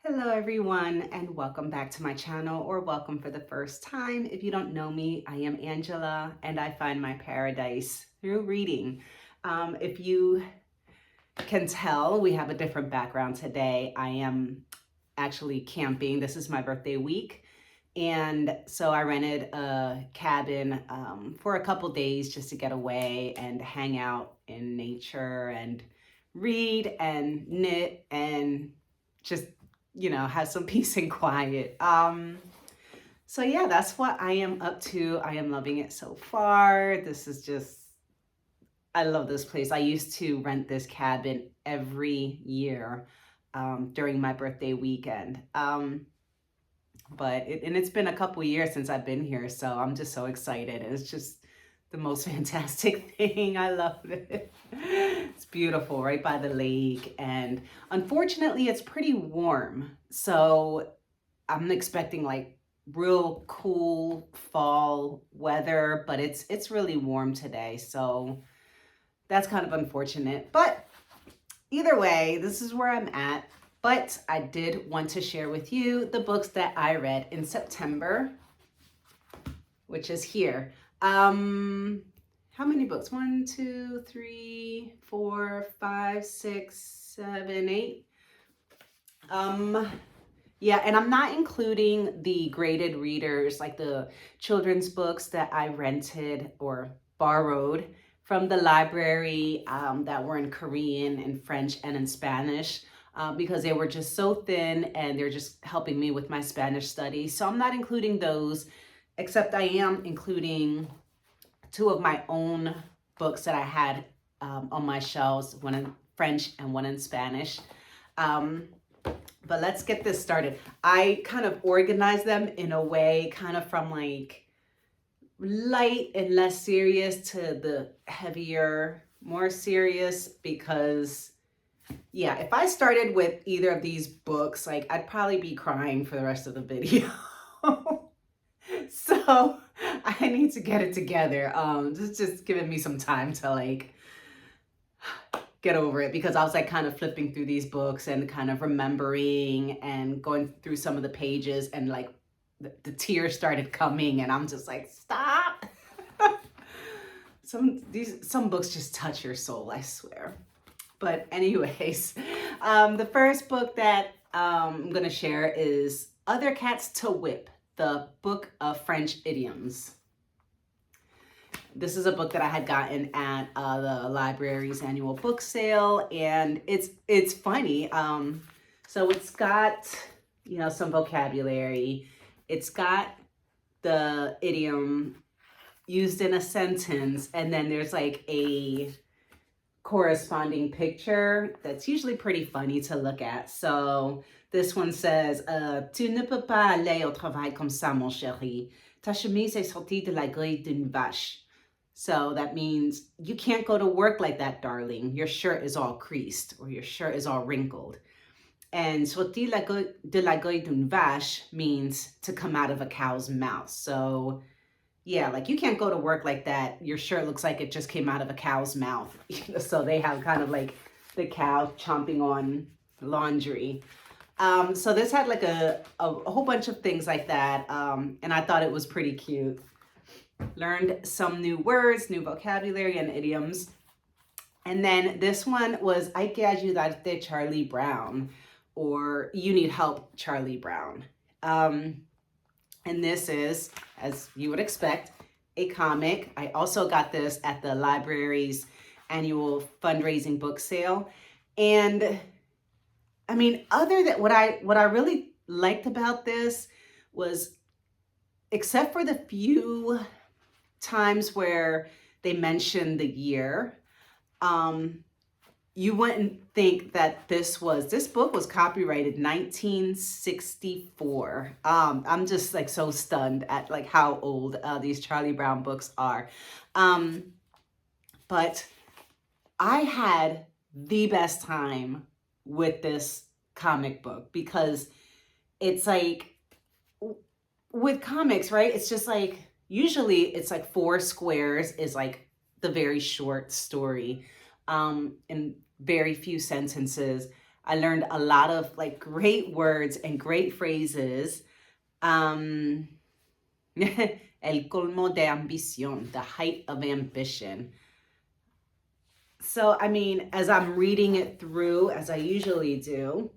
Hello everyone and welcome back to my channel, or welcome for the first time. If you don't know me, I am Angela and I find my paradise through reading. If you can tell, we have a different background today. I am actually camping. This is my birthday week. And so I rented a cabin for a couple days just to get away and hang out in nature and read and knit and just, have some peace and quiet. So yeah, that's what I am up to. I am loving it so far. This is just, I love this place. I used to rent this cabin every year during my birthday weekend. And it's been a couple years since I've been here, so I'm just so excited. And it's just the most fantastic thing. I love it. It's beautiful right by the lake, and unfortunately it's pretty warm. So I'm expecting like real cool fall weather, but it's really warm today. So that's kind of unfortunate. But either way, this is where I'm at. But I did want to share with you the books that I read in September, which is here. How many books? 1, 2, 3, 4, 5, 6, 7, 8. Yeah, and I'm not including the graded readers, like the children's books that I rented or borrowed from the library that were in Korean and French and in Spanish. Because they were just so thin and they're just helping me with my Spanish studies. So I'm not including those, except I am including 2 of my own books that I had on my shelves, one in French and one in Spanish. But let's get this started. I kind of organized them in a way kind of from like light and less serious to the heavier, more serious, because yeah, if I started with either of these books, like I'd probably be crying for the rest of the video. So I need to get it together. Just giving me some time to like get over it, because I was like kind of flipping through these books and kind of remembering and going through some of the pages, and like the tears started coming and I'm just like, stop. Some books just touch your soul, I swear. But anyways, the first book that I'm going to share is Other Cats to Whip, the Book of French Idioms. This is a book that I had gotten at the library's annual book sale, and it's funny. So it's got, some vocabulary. It's got the idiom used in a sentence, and then there's like a corresponding picture that's usually pretty funny to look at. So this one says, Tu ne peux pas aller au travail comme ça, mon chéri. Ta chemise est sortie de la grille d'une vache. So that means you can't go to work like that, darling. Your shirt is all creased, or your shirt is all wrinkled. And sortir de la grille d'une vache means to come out of a cow's mouth. So yeah, like you can't go to work like that. Your shirt looks like it just came out of a cow's mouth. So they have kind of like the cow chomping on laundry. So this had like a whole bunch of things like that. And I thought it was pretty cute. Learned some new words, new vocabulary and idioms. And then this one was Hay que ayudarte, Charlie Brown, or You Need Help, Charlie Brown. And this is, as you would expect, a comic. I also got this at the library's annual fundraising book sale. And I mean, other than what I really liked about this was, except for the few times where they mentioned the year, you wouldn't think that this book was copyrighted 1964. I'm just like so stunned at like how old these Charlie Brown books are. But I had the best time with this comic book, because it's like with comics, right? It's just like, usually it's like 4 squares is like the very short story. And very few sentences. I learned a lot of like great words and great phrases. El colmo de ambición, the height of ambition. So, I mean, as I'm reading it through, as I usually do,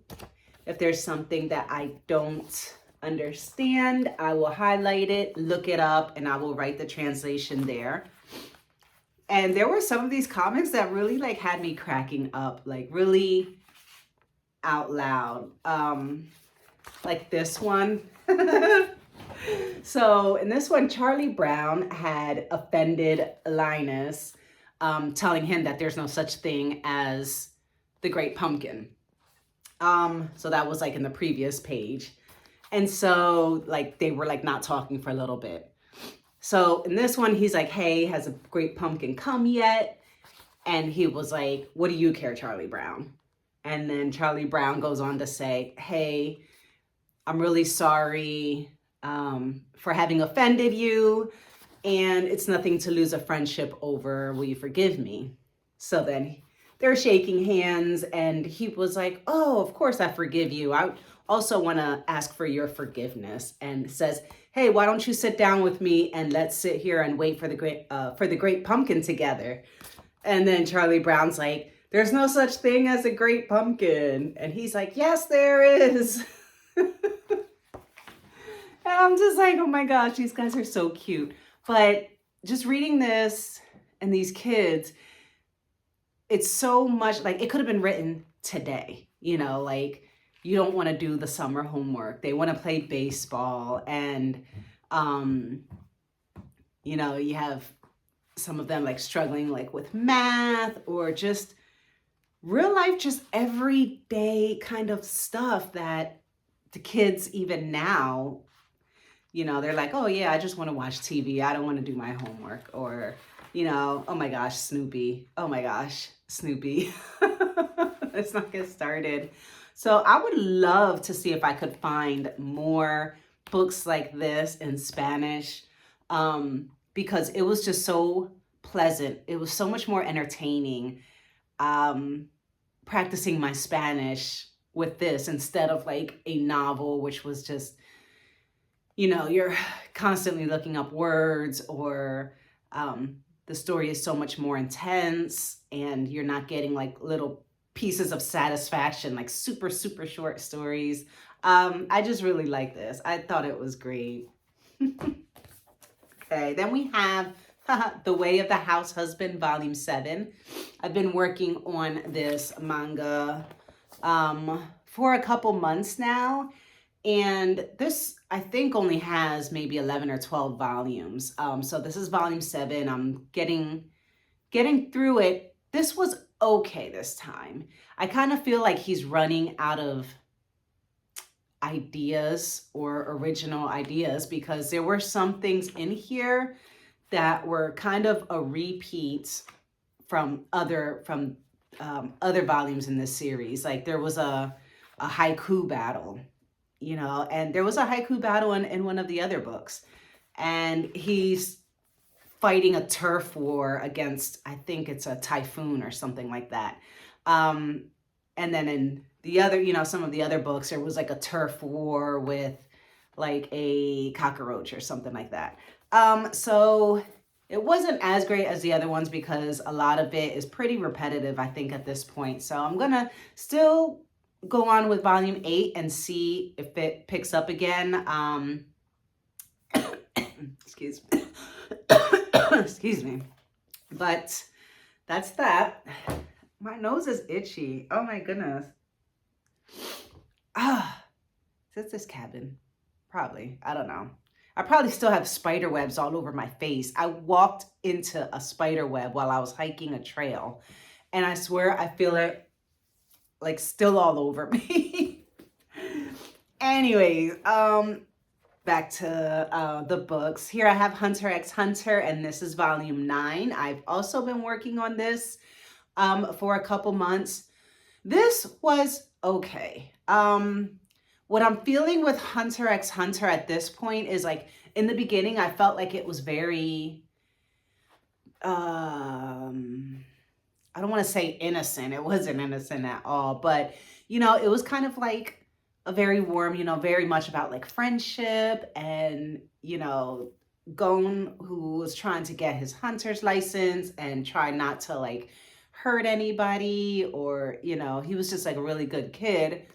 if there's something that I don't understand, I will highlight it, look it up, and I will write the translation there. And there were some of these comics that really like had me cracking up, like really out loud. Like this one. So in this one, Charlie Brown had offended Linus, telling him that there's no such thing as the Great Pumpkin. So that was like in the previous page. And so like they were like not talking for a little bit. So in this one, he's like, hey, has a Great Pumpkin come yet? And he was like, what do you care, Charlie Brown? And then Charlie Brown goes on to say, hey, I'm really sorry for having offended you. And it's nothing to lose a friendship over. Will you forgive me? So then they're shaking hands and he was like, oh, of course I forgive you. I also want to ask for your forgiveness, and says, hey, why don't you sit down with me and let's sit here and wait for the Great Pumpkin together. And then Charlie Brown's like, there's no such thing as a Great Pumpkin. And he's like, yes, there is. And I'm just like, oh my gosh, these guys are so cute. But just reading this and these kids, it's so much like it could have been written today, you know, like you don't want to do the summer homework. They want to play baseball. And, you know, you have some of them like struggling like with math or just real life, just everyday kind of stuff that the kids even now, you know, they're like, oh yeah, I just want to watch TV. I don't want to do my homework. Or, you know, oh my gosh, Snoopy. Oh my gosh, Snoopy. Let's not get started. So I would love to see if I could find more books like this in Spanish, because it was just so pleasant. It was so much more entertaining practicing my Spanish with this instead of like a novel, which was just, you know, you're constantly looking up words, or the story is so much more intense and you're not getting like little pieces of satisfaction, like super, super short stories. I just really like this. I thought it was great. Okay, then we have The Way of the House Husband, Volume 7. I've been working on this manga for a couple months now. And this, I think, only has maybe 11 or 12 volumes. So this is volume 7. I'm getting through it. This was okay this time. I kind of feel like he's running out of ideas or original ideas, because there were some things in here that were kind of a repeat from other volumes in this series. Like there was a haiku battle, you know, and there was a haiku battle in one of the other books, and he's fighting a turf war against, I think it's a typhoon or something like that. And then in the other, you know, some of the other books, there was like a turf war with like a cockroach or something like that. So it wasn't as great as the other ones because a lot of it is pretty repetitive, I think, at this point. So I'm gonna still go on with volume 8 and see if it picks up again. Excuse me. Excuse me. But that's that. My nose is itchy. Oh my goodness. Is it this cabin? Probably. I don't know. I probably still have spider webs all over my face. I walked into a spider web while I was hiking a trail, and I swear I feel it like still all over me. Anyways, back to the books. Here I have Hunter x Hunter, and this is volume 9. I've also been working on this for a couple months. This was okay. What I'm feeling with Hunter x Hunter at this point is like in the beginning, I felt like it was very, I don't want to say innocent. It wasn't innocent at all, but it was kind of like a very warm, very much about like friendship and, Gon, who was trying to get his hunter's license and try not to like hurt anybody, or, he was just like a really good kid.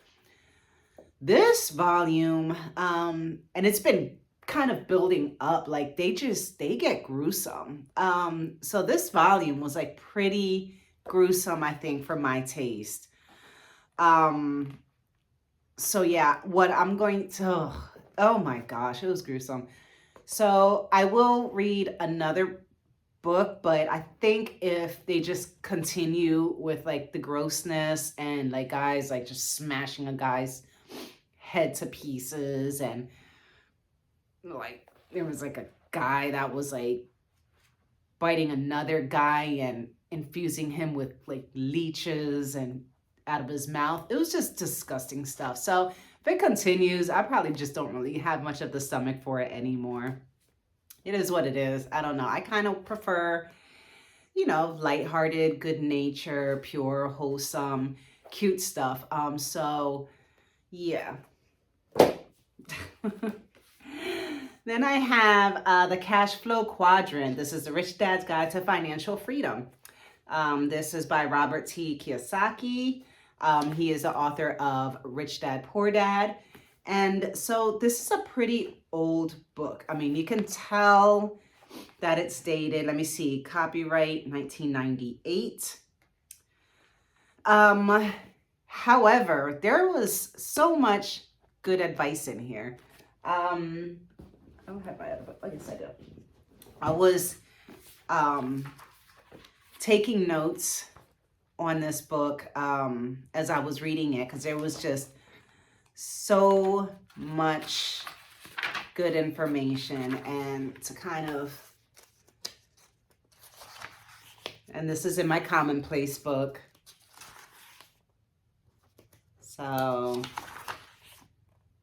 This volume, and it's been kind of building up, like they get gruesome. So this volume was like pretty gruesome, I think, for my taste. So yeah, what I'm going to, oh my gosh, it was gruesome. So I will read another book, but I think if they just continue with like the grossness and like guys like just smashing a guy's head to pieces, and like there was like a guy that was like biting another guy and infusing him with like leeches and out of his mouth. It was just disgusting stuff. So if it continues, I probably just don't really have much of the stomach for it anymore. It is what it is. I don't know. I kind of prefer, lighthearted, good nature, pure, wholesome, cute stuff. So yeah. Then I have the Cash Flow Quadrant. This is the Rich Dad's Guide to Financial Freedom. This is by Robert T. Kiyosaki. He is the author of Rich Dad, Poor Dad. And so this is a pretty old book. I mean, you can tell that it's dated. Let me see, copyright 1998. However, there was so much good advice in here. I don't have my other book. Yes, I do. I was taking notes on this book as I was reading it, because there was just so much good information, and to kind of, and this is in my commonplace book. So,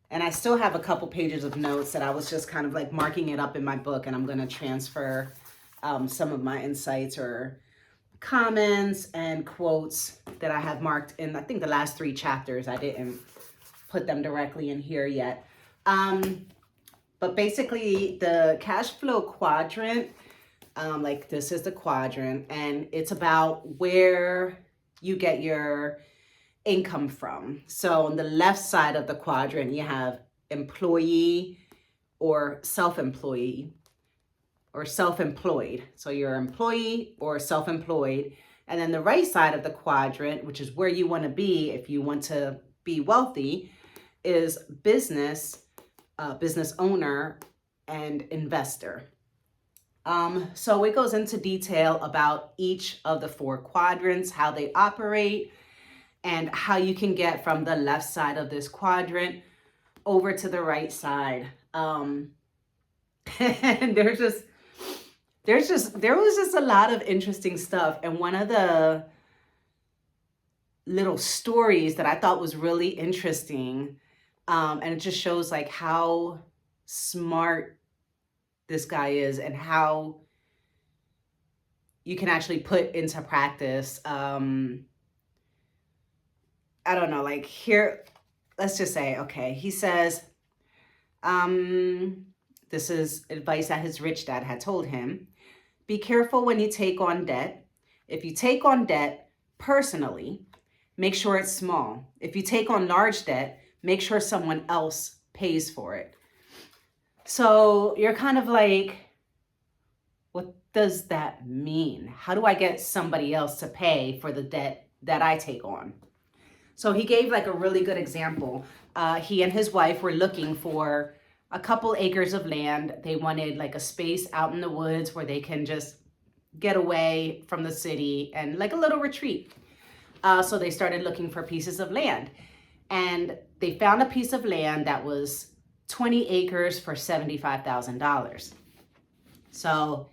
and I still have a couple pages of notes that I was just kind of like marking it up in my book, and I'm going to transfer some of my insights or comments and quotes that I have marked in, I think, the last 3 chapters. I didn't put them directly in here yet. But basically the cash flow quadrant, like this is the quadrant, and it's about where you get your income from. So on the left side of the quadrant, you have employee or self-employed. So you're employee or self-employed. And then the right side of the quadrant, which is where you want to be if you want to be wealthy, is business owner and investor. So it goes into detail about each of the 4 quadrants, how they operate, and how you can get from the left side of this quadrant over to the right side. And there was just a lot of interesting stuff. And one of the little stories that I thought was really interesting, and it just shows like how smart this guy is and how you can actually put into practice. I don't know, like here, let's just say, okay, he says, this is advice that his rich dad had told him. Be careful when you take on debt. If you take on debt personally, make sure it's small. If you take on large debt, make sure someone else pays for it. So you're kind of like, what does that mean? How do I get somebody else to pay for the debt that I take on? So he gave like a really good example. He and his wife were looking for a couple acres of land. They wanted like a space out in the woods where they can just get away from the city and like a little retreat. So they started looking for pieces of land, and they found a piece of land that was 20 acres for $75,000. So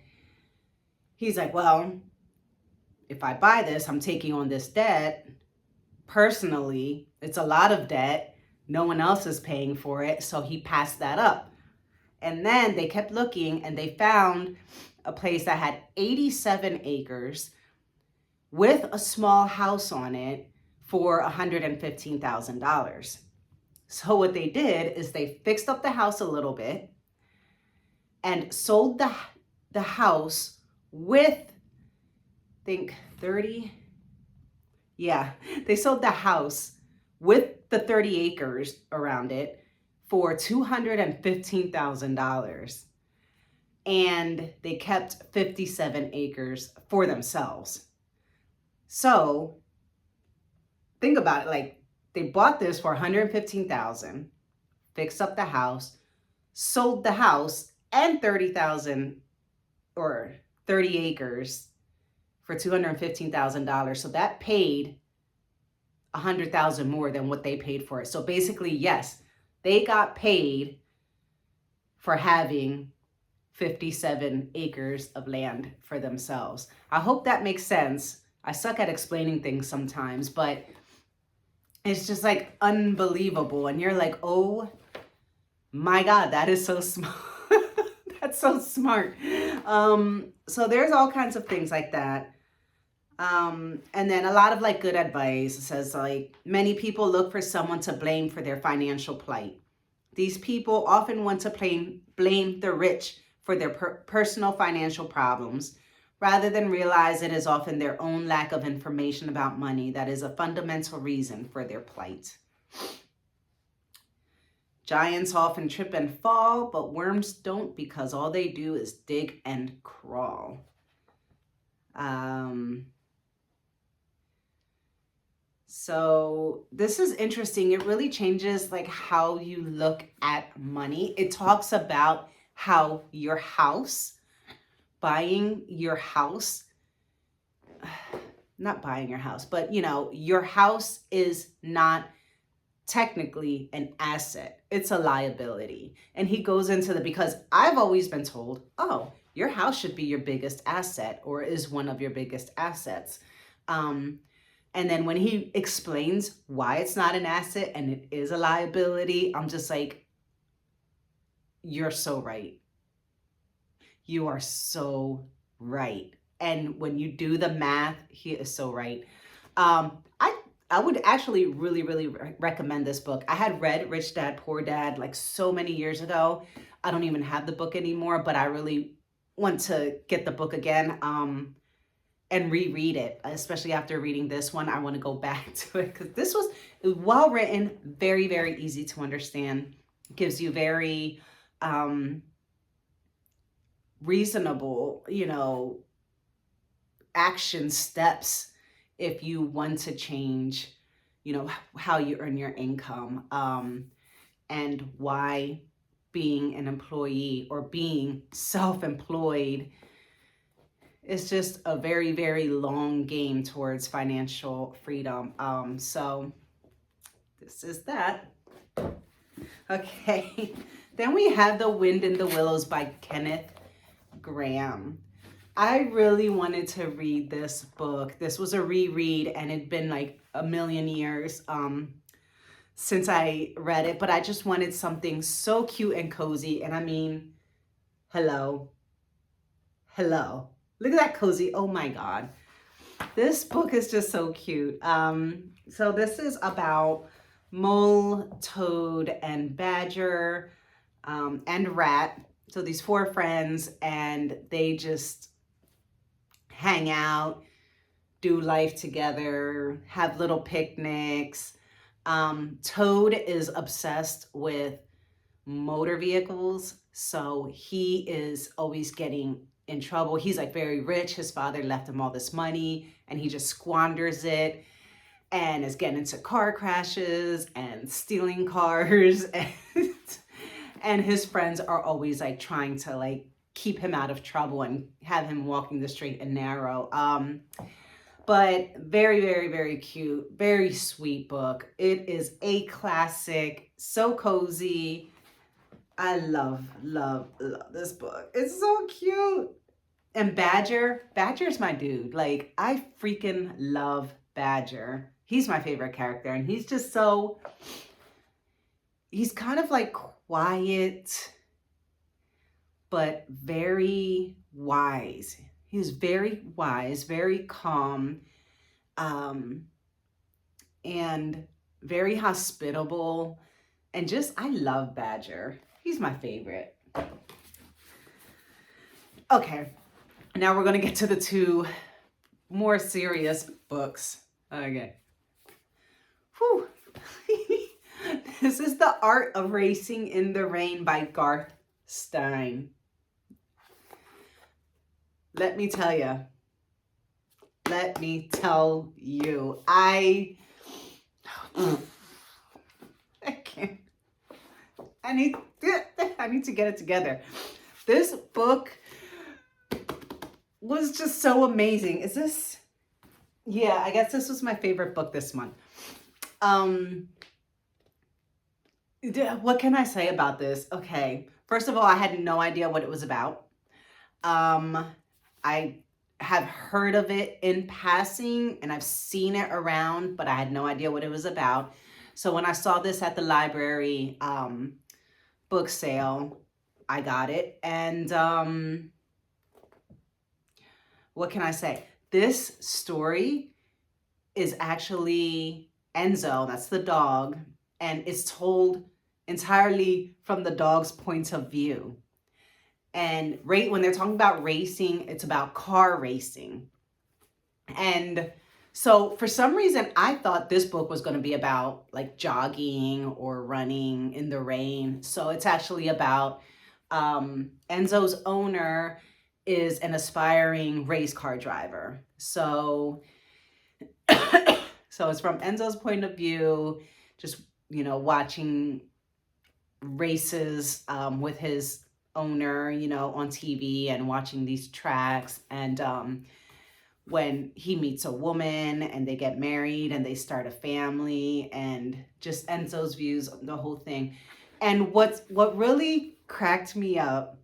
he's like, well, if I buy this, I'm taking on this debt. Personally, it's a lot of debt. No one else is paying for it. So he passed that up. And then they kept looking, and they found a place that had 87 acres with a small house on it for $115,000. So what they did is they fixed up the house a little bit and sold the house with, I think 30, yeah, they sold the house with the 30 acres around it for $215,000. And they kept 57 acres for themselves. So think about it, like they bought this for $115,000, fixed up the house, sold the house and 30,000 or 30 acres for $215,000. So that paid $100,000 more than what they paid for it. So basically, yes, they got paid for having 57 acres of land for themselves. I hope that makes sense. I suck at explaining things sometimes, but it's just like unbelievable. And you're like, oh my God, that is so smart. That's so smart. So there's all kinds of things like that. And then a lot of like good advice. It says like, many people look for someone to blame for their financial plight. These people often want to blame the rich for their personal financial problems, rather than realize it is often their own lack of information about money that is a fundamental reason for their plight. Giants often trip and fall, but worms don't, because all they do is dig and crawl. So this is interesting. It really changes like how you look at money. It talks about how your house, buying your house, not buying your house, but you know, your house is not technically an asset. It's a liability. And he goes into because I've always been told, oh, your house should be your biggest asset or is one of your biggest assets. And then when he explains why it's not an asset and it is a liability, I'm just like, you're so right. You are so right. And when you do the math, he is so right. I would actually really recommend this book. I had read Rich Dad, Poor Dad like so many years ago. I don't even have the book anymore, but I really want to get the book again and reread it, especially after reading this one. I want to go back to it because this was well written, very easy to understand. It gives you very reasonable, action steps if you want to change, how you earn your income, and why being an employee or being self-employed is just a very long game towards financial freedom. So this is that. Okay. Then we have The Wind in the Willows by Kenneth Grahame. I really wanted to read this book. This was a reread and it'd been like a million years since I read it, but I just wanted something so cute and cozy. And I mean, hello. Look at that cozy. Oh my God. This book is just so cute. So this is about Mole, Toad, and Badger, and Rat. So these 4 friends, and they just hang out, do life together, have little picnics. Toad is obsessed with motor vehicles. So he is always getting in trouble. He's like very rich. His father left him all this money and he just squanders it and is getting into car crashes and stealing cars. And his friends are always like trying to like keep him out of trouble and have him walking the straight and narrow. But very cute, very sweet book. It is a classic, so cozy. I love this book. It's so cute. And Badger's my dude. Like, I freaking love Badger. He's my favorite character. And he's just he's kind of like quiet, but very wise. He's very wise, very calm. and very hospitable. And just, I love Badger. He's my favorite. Okay, now we're going to get to the two more serious books. Okay. Whew. This is The Art of Racing in the Rain by Garth Stein. Let me tell you. I can't. I need to get it together. This book was just so amazing. Is this? Yeah, I guess this was my favorite book this month. What can I say about this? Okay, first of all, I had no idea what it was about. I have heard of it in passing and I've seen it around, but I had no idea what it was about. So when I saw this at the library book sale, I got it. And what can I say? This story is actually Enzo, that's the dog, and it's told entirely from the dog's point of view. And when they're talking about racing, it's about car racing. And so for some reason, I thought this book was going to be about like jogging or running in the rain. So it's actually about Enzo's owner is an aspiring race car driver. So, so it's from Enzo's point of view, just, watching races with his owner, on TV and watching these tracks. And when he meets a woman and they get married and they start a family, and just Enzo's views on the whole thing. And what really cracked me up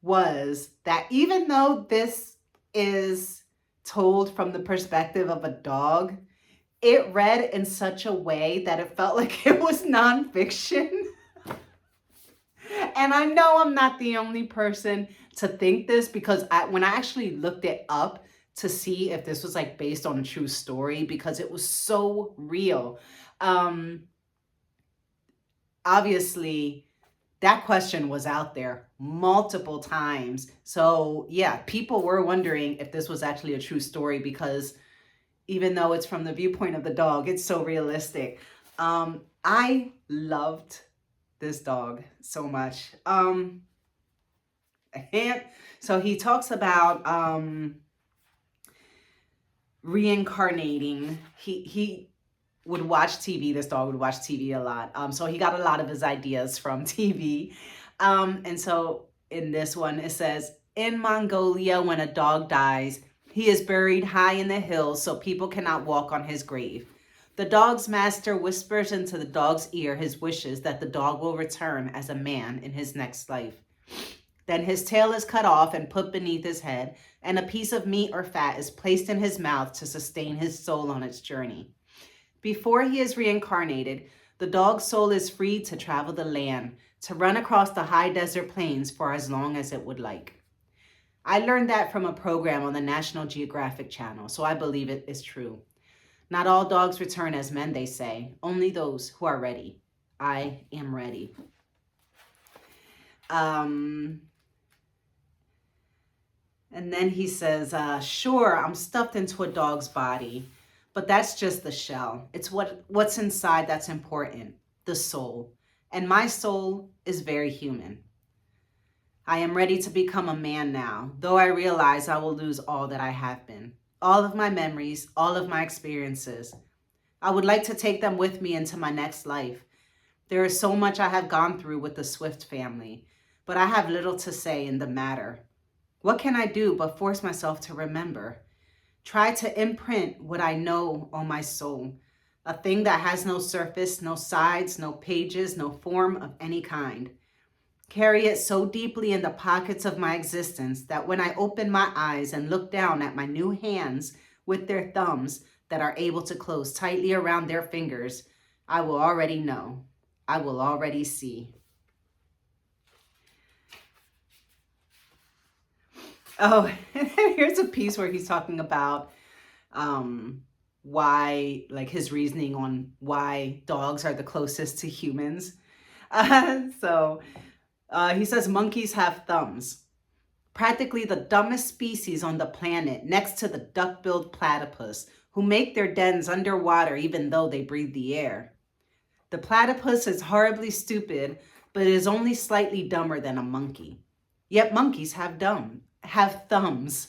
was that even though this is told from the perspective of a dog, it read in such a way that it felt like it was nonfiction. And I know I'm not the only person to think this, because when I actually looked it up to see if this was like based on a true story, because it was so real. Obviously, that question was out there multiple times. So yeah, people were wondering if this was actually a true story, because even though it's from the viewpoint of the dog, it's so realistic. I loved this dog so much. So he talks about reincarnating. He would watch TV. This dog would watch TV a lot. So he got a lot of his ideas from TV. And so in this one, it says, in Mongolia, when a dog dies, he is buried high in the hills so people cannot walk on his grave. The dog's master whispers into the dog's ear his wishes that the dog will return as a man in his next life. Then his tail is cut off and put beneath his head, and a piece of meat or fat is placed in his mouth to sustain his soul on its journey. Before he is reincarnated, the dog's soul is free to travel the land, to run across the high desert plains for as long as it would like. I learned that from a program on the National Geographic Channel, so I believe it is true. Not all dogs return as men, they say, only those who are ready. I am ready. And then he says, sure, I'm stuffed into a dog's body, but that's just the shell. It's what's inside that's important, the soul. And my soul is very human. I am ready to become a man now, though I realize I will lose all that I have been. All of my memories, all of my experiences. I would like to take them with me into my next life. There is so much I have gone through with the Swift family, but I have little to say in the matter. What can I do but force myself to remember? Try to imprint what I know on my soul, a thing that has no surface, no sides, no pages, no form of any kind. Carry it so deeply in the pockets of my existence that when I open my eyes and look down at my new hands with their thumbs that are able to close tightly around their fingers, I will already know. I will already see. Oh, and here's a piece where he's talking about why, like his reasoning on why dogs are the closest to humans. He says monkeys have thumbs. Practically the dumbest species on the planet, next to the duck-billed platypus, who make their dens underwater even though they breathe the air. The platypus is horribly stupid, but is only slightly dumber than a monkey. Yet monkeys have thumbs.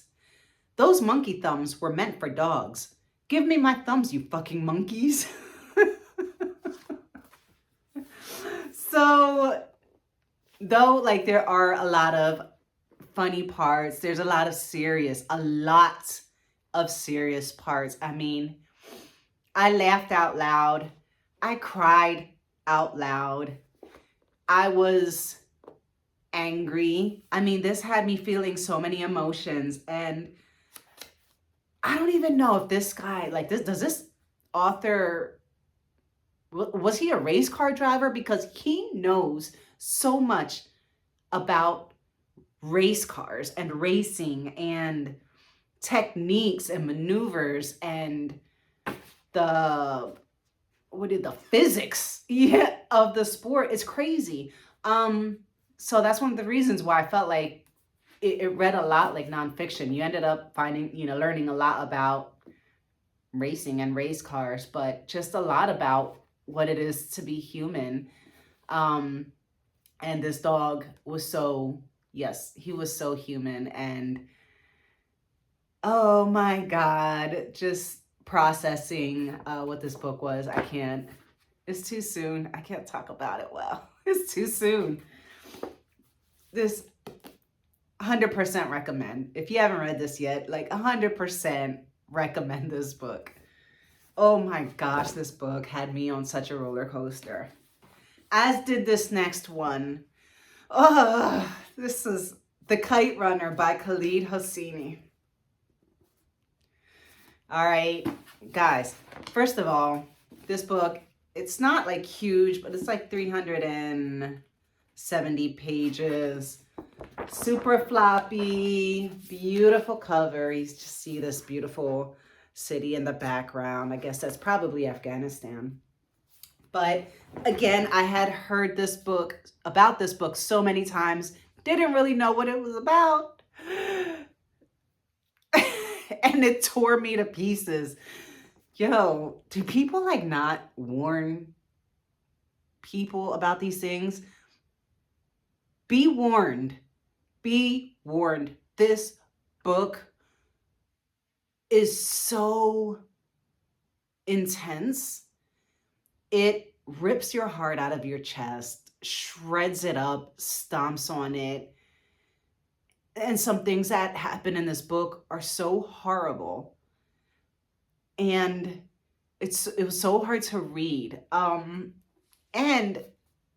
Those monkey thumbs were meant for dogs. Give me my thumbs, you fucking monkeys. So, though, like, there are a lot of funny parts, there's a lot of serious parts. I mean, I laughed out loud. I cried out loud. I was angry. I mean, this had me feeling so many emotions, and I don't even know if this guy, like, does this author, was he a race car driver? Because he knows so much about race cars and racing and techniques and maneuvers and the physics of the sport. It's crazy. So that's one of the reasons why I felt like it read a lot like nonfiction. You ended up finding, learning a lot about racing and race cars, but just a lot about what it is to be human. And this dog was he was so human. And oh my God, just processing what this book was. It's too soon. I can't talk about it well. It's too soon. This 100% recommend. If you haven't read this yet, like 100% recommend this book. Oh my gosh, this book had me on such a roller coaster. As did this next one. Oh, this is The Kite Runner by Khaled Hosseini. All right, guys, first of all, this book, it's not like huge, but it's like 370 pages. Super floppy, beautiful cover. You just see this beautiful city in the background. I guess that's probably Afghanistan. But again, I had heard about this book so many times, didn't really know what it was about. And it tore me to pieces. Yo, do people like not warn people about these things? Be warned. Be warned. This book is so intense. It rips your heart out of your chest, shreds it up, stomps on it. And some things that happen in this book are so horrible. And it was so hard to read. And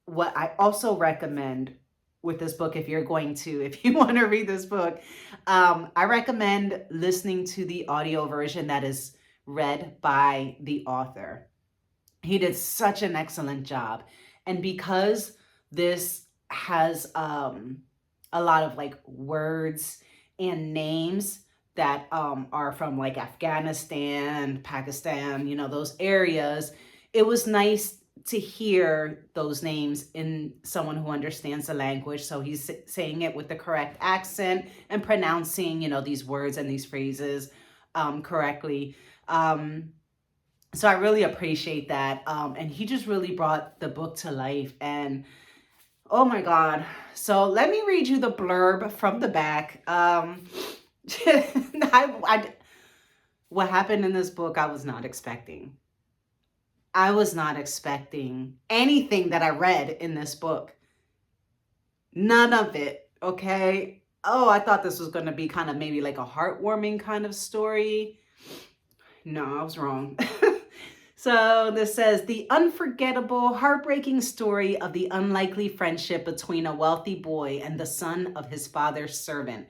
what I also recommend with this book, if you want to read this book, I recommend listening to the audio version that is read by the author. He did such an excellent job. And because this has a lot of like words and names that are from like Afghanistan, Pakistan, those areas, it was nice to hear those names in someone who understands the language. So he's saying it with the correct accent and pronouncing, these words and these phrases correctly. So I really appreciate that. And he just really brought the book to life. And oh my God. So let me read you the blurb from the back. What happened in this book, I was not expecting. I was not expecting anything that I read in this book. None of it, okay? Oh, I thought this was going to be kind of maybe like a heartwarming kind of story. No, I was wrong. So this says, the unforgettable, heartbreaking story of the unlikely friendship between a wealthy boy and the son of his father's servant.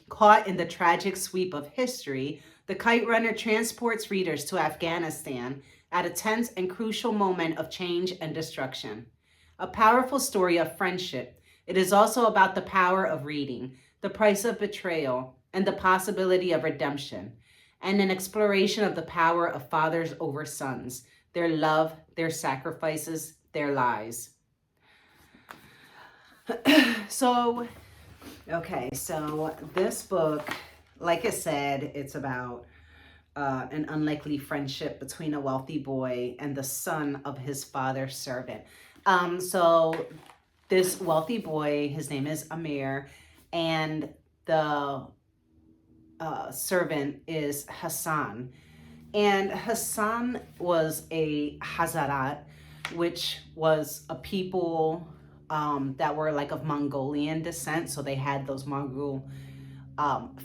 Caught in the tragic sweep of history, The Kite Runner transports readers to Afghanistan at a tense and crucial moment of change and destruction. A powerful story of friendship, it is also about the power of reading, the price of betrayal, and the possibility of redemption. and an exploration of the power of fathers over sons, their love, their sacrifices, their lies. So this book, like I said, it's about an unlikely friendship between a wealthy boy and the son of his father's servant. So this wealthy boy, his name is Amir, and the servant is Hassan. And Hassan was a Hazarat, which was a people that were like of Mongolian descent. So they had those Mongol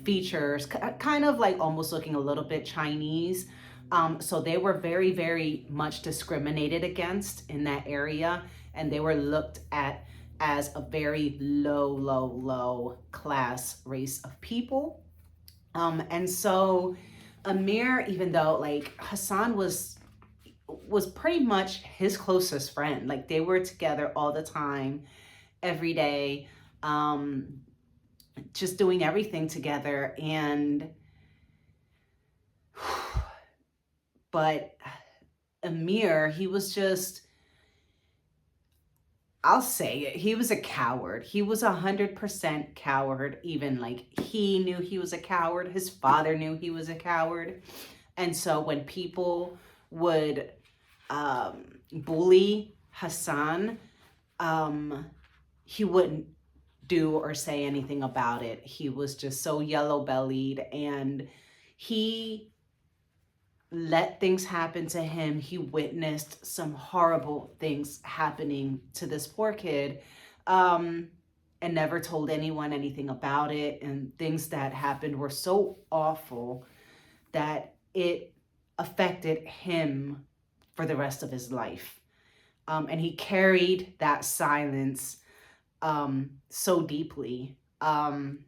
features, kind of like almost looking a little bit Chinese. So they were very, very much discriminated against in that area. And they were looked at as a very low class race of people. And so Amir, even though like Hassan was pretty much his closest friend, like they were together all the time, every day, just doing everything together. And but Amir, he was just, I'll say it, he was a coward. He was 100% coward. Even like he knew he was a coward. His father knew he was a coward. And so when people would bully Hassan, he wouldn't do or say anything about it. He was just so yellow-bellied, and he let things happen to him. He witnessed some horrible things happening to this poor kid, and never told anyone anything about it. And things that happened were so awful that it affected him for the rest of his life. And he carried that silence so deeply. And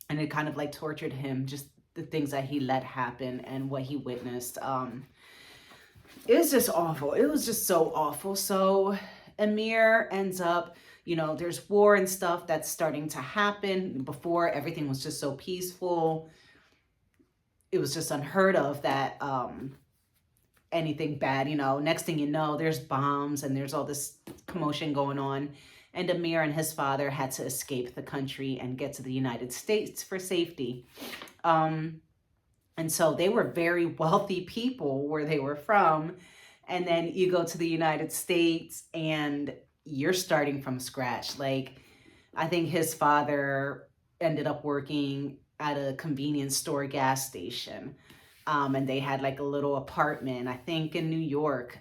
it kind of like tortured him, just the things that he let happen and what he witnessed. It was just awful. It was just so awful. So Amir ends up, there's war and stuff that's starting to happen. Before, everything was just so peaceful. It was just unheard of that anything bad, next thing you know, there's bombs and there's all this commotion going on. And Amir and his father had to escape the country and get to the United States for safety. And so they were very wealthy people where they were from. And then you go to the United States and you're starting from scratch. Like, I think his father ended up working at a convenience store gas station. And they had like a little apartment, I think in New York.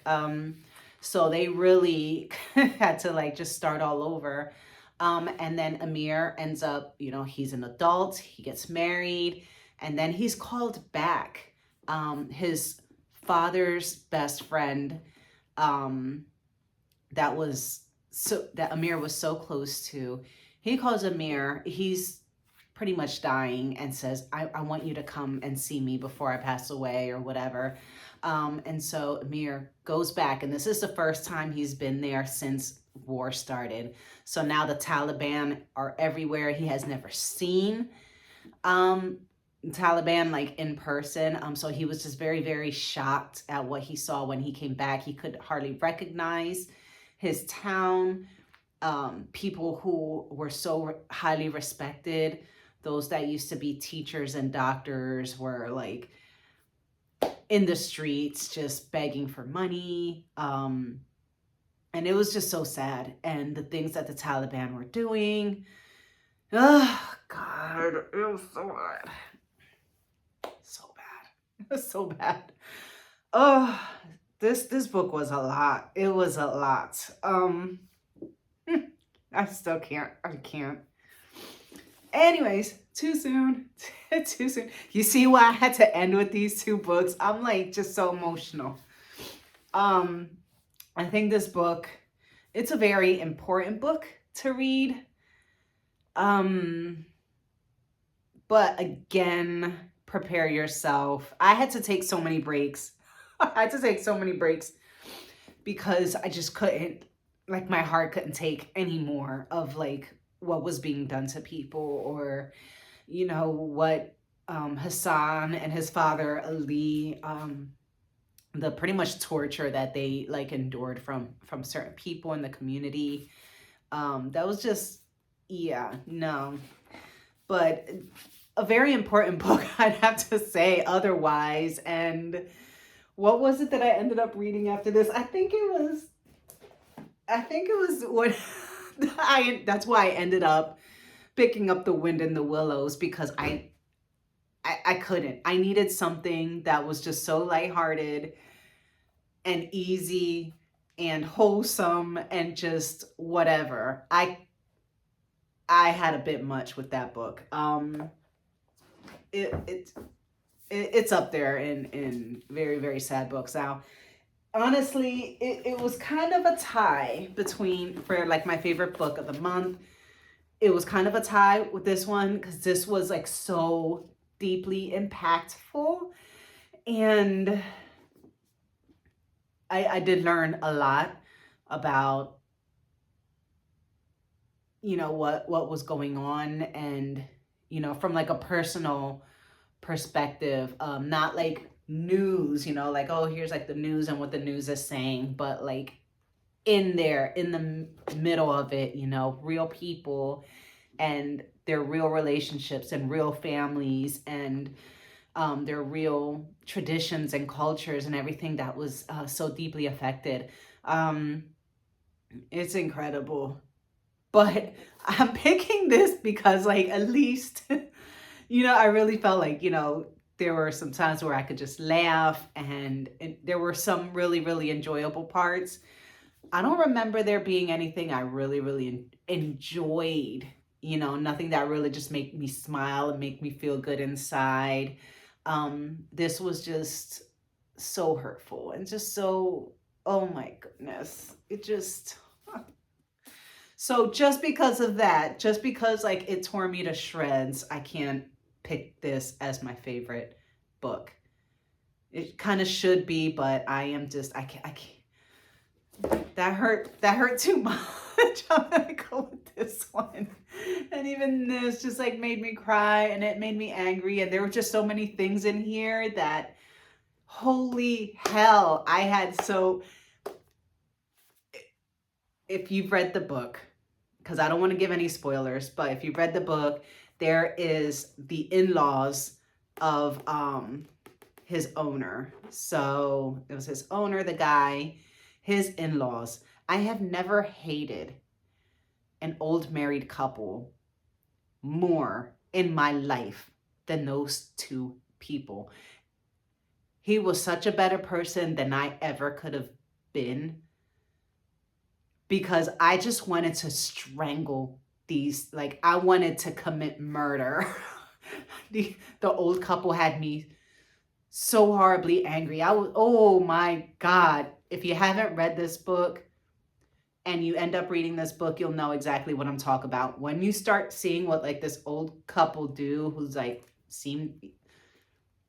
So they really had to like just start all over. And then Amir ends up, he's an adult, he gets married, and then he's called back. His father's best friend, that Amir was so close to, he calls Amir, he's pretty much dying, and says, I want you to come and see me before I pass away or whatever. And so Amir goes back, and this is the first time he's been there since war started. So now the Taliban are everywhere. He has never seen Taliban like in person. So he was just very, very shocked at what he saw when he came back. He could hardly recognize his town. People who were so highly respected, those that used to be teachers and doctors, were like in the streets just begging for money. And it was just so sad. And the things that the Taliban were doing, oh God, it was so bad. So bad. It was so bad. Oh, this book was a lot. It was a lot. I still can't. I can't. Anyways, too soon. Too soon. You see why I had to end with these two books? I'm like just so emotional. I think this book, it's a very important book to read. But again, prepare yourself. I had to take so many breaks. I had to take so many breaks because I just couldn't, like my heart couldn't take any more of like what was being done to people, or, what Hassan and his father Ali, the pretty much torture that they like endured from certain people in the community. That was just, yeah, no. But a very important book, I'd have to say otherwise. And what was it that I ended up reading after this? I think it was what I that's why I ended up picking up The Wind in the Willows, because I couldn't. I needed something that was just so lighthearted and easy and wholesome and just whatever. I had a bit much with that book. It, it it's up there in very, very sad books. Now, honestly, it was kind of a tie between, for like my favorite book of the month. It was kind of a tie with this one because this was like so deeply impactful, and I did learn a lot about, what was going on, and from like a personal perspective, not like news, like, oh, here's like the news and what the news is saying, but like in there, in the middle of it, real people and their real relationships and real families, and their real traditions and cultures and everything that was so deeply affected. Um, it's incredible. But I'm picking this because, like, at least, I really felt like, there were some times where I could just laugh, and there were some really, really enjoyable parts. I don't remember there being anything I really, really enjoyed, nothing that really just made me smile and make me feel good inside. This was just so hurtful and just so, oh my goodness. It just, so just because of that, just because like it tore me to shreds, I can't pick this as my favorite book. It kind of should be, but I am just, I can't. That hurt too much. I'm gonna go with this one. And even this just like made me cry, and it made me angry, and there were just so many things in here that, holy hell, I had. So if you've read the book, because I don't want to give any spoilers, but if you've read the book, there is the in-laws of his owner. So it was his owner, the guy, his in-laws. I have never hated an old married couple more in my life than those two people. He was such a better person than I ever could have been, because I just wanted to strangle these, like, I wanted to commit murder. The old couple had me so horribly angry. Oh my God. If you haven't read this book and you end up reading this book, you'll know exactly what I'm talking about. When you start seeing what like this old couple do, who's like,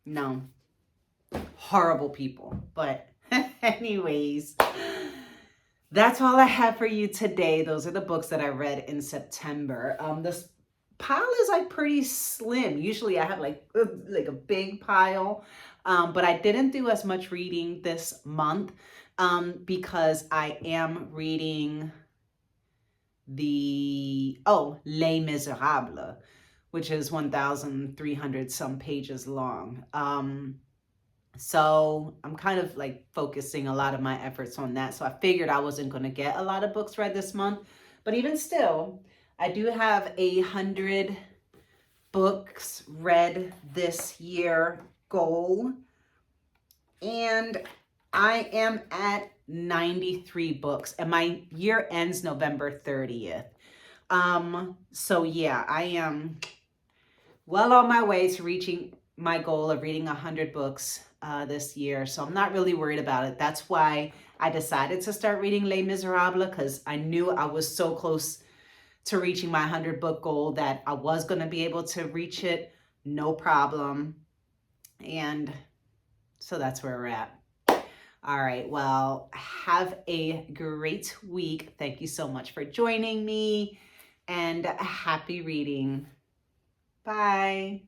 no, horrible people. But anyways, that's all I have for you today. Those are the books that I read in September. This pile is like pretty slim. Usually I have like a big pile, but I didn't do as much reading this month because I am reading Les Miserables, which is 1,300 some pages long. So I'm kind of like focusing a lot of my efforts on that. So I figured I wasn't going to get a lot of books read this month, but even still, I do have 100 books read this year goal, and I am at 93 books, and my year ends November 30th. So yeah, I am well on my way to reaching my goal of reading 100 books this year. So I'm not really worried about it. That's why I decided to start reading Les Miserables, because I knew I was so close to reaching my 100 book goal that I was going to be able to reach it, no problem. And so that's where we're at. All right, well, have a great week. Thank you so much for joining me, and happy reading. Bye.